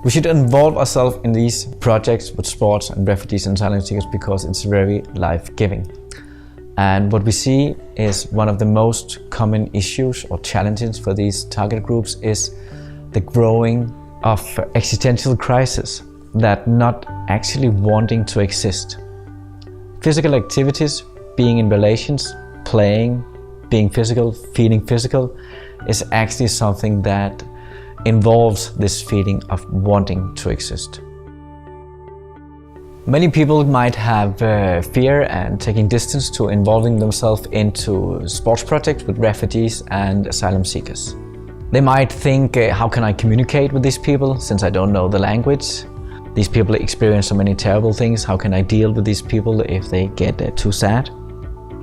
We should involve ourselves in these projects with sports and refugees and asylum seekers because it's very life-giving. And what we see is one of the most common issues or challenges for these target groups is the growing of existential crisis, that not actually wanting to exist. Physical activities, being in relations, playing, being physical, feeling physical, is actually something that involves this feeling of wanting to exist. Many people might have fear and taking distance to involving themselves into sports projects with refugees and asylum seekers. They might think, how can I communicate with these people since I don't know the language? These people experience so many terrible things. How can I deal with these people if they get too sad?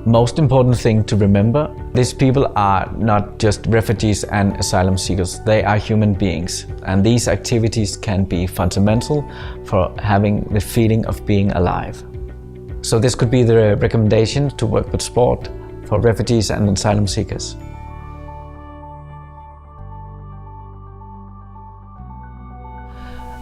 Most important thing to remember, these people are not just refugees and asylum seekers, they are human beings. And these activities can be fundamental for having the feeling of being alive. So this could be the recommendation to work with sport for refugees and asylum seekers.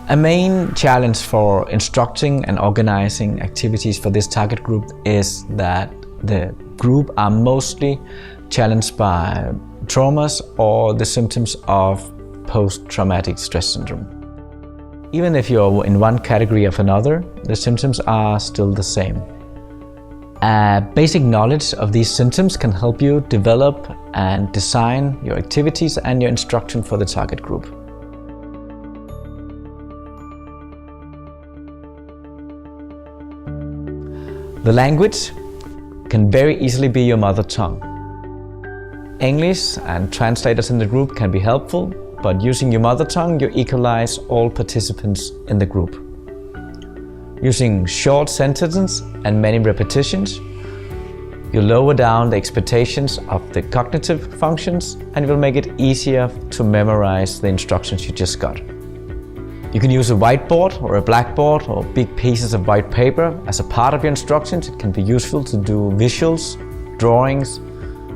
A main challenge for instructing and organizing activities for this target group is that the group are mostly challenged by traumas or the symptoms of post-traumatic stress syndrome. Even if you're in one category or another, the symptoms are still the same. Basic knowledge of these symptoms can help you develop and design your activities and your instruction for the target group. The language can very easily be your mother tongue. English and translators in the group can be helpful, but using your mother tongue, you equalize all participants in the group. Using short sentences and many repetitions, you lower down the expectations of the cognitive functions and it will make it easier to memorize the instructions you just got. You can use a whiteboard or a blackboard or big pieces of white paper as a part of your instructions. It can be useful to do visuals, drawings,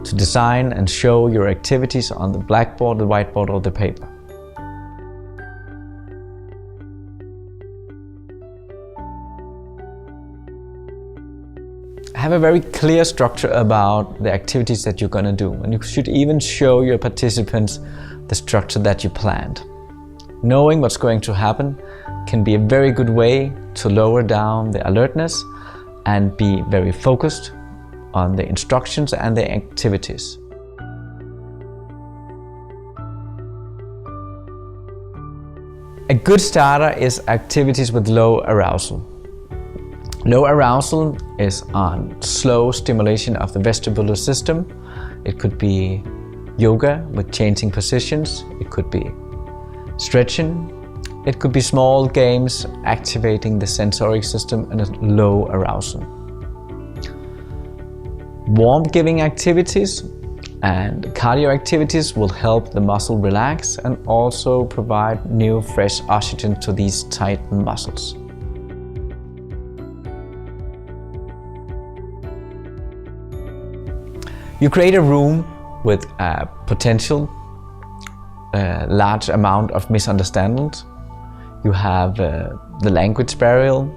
to design and show your activities on the blackboard, the whiteboard or the paper. Have a very clear structure about the activities that you're going to do, and you should even show your participants the structure that you planned. Knowing what's going to happen can be a very good way to lower down the alertness and be very focused on the instructions and the activities. A good starter is activities with low arousal. Low arousal is on slow stimulation of the vestibular system. It could be yoga with changing positions. It could be stretching. It could be small games activating the sensory system in a low arousal. Warmth-giving activities and cardio activities will help the muscle relax and also provide new fresh oxygen to these tightened muscles. You create a room with a potential large amount of misunderstandings. You have the language barrier,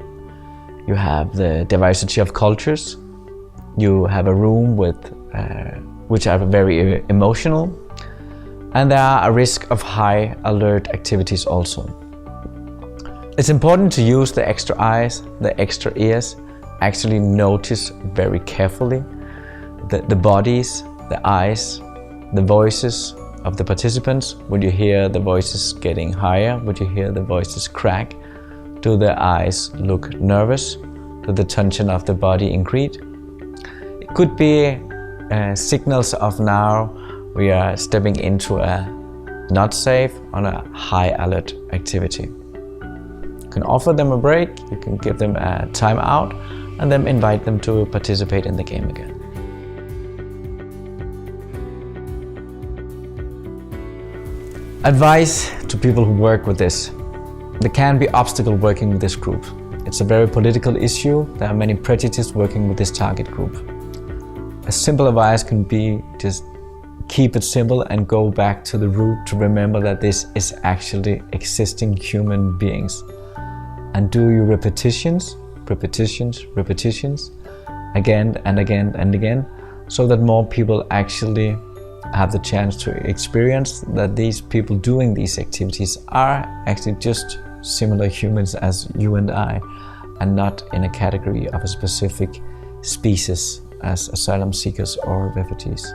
you have the diversity of cultures, you have a room with which are very emotional, and there are a risk of high alert activities also. It's important to use the extra eyes, the extra ears, actually notice very carefully the bodies, the eyes, the voices of the participants. Would you hear the voices getting higher? Would you hear the voices crack? Do the eyes look nervous? Do the tension of the body increase? It could be signals of now we are stepping into a not safe on a high alert activity. You can offer them a break, you can give them a time out and then invite them to participate in the game again. Advice to people who work with this. There can be obstacles working with this group. It's a very political issue. There are many prejudices working with this target group. A simple advice can be just keep it simple and go back to the root to remember that this is actually existing human beings. And do your repetitions, again and again and again, so that more people actually have the chance to experience that these people doing these activities are actually just similar humans as you and I, and not in a category of a specific species as asylum seekers or refugees.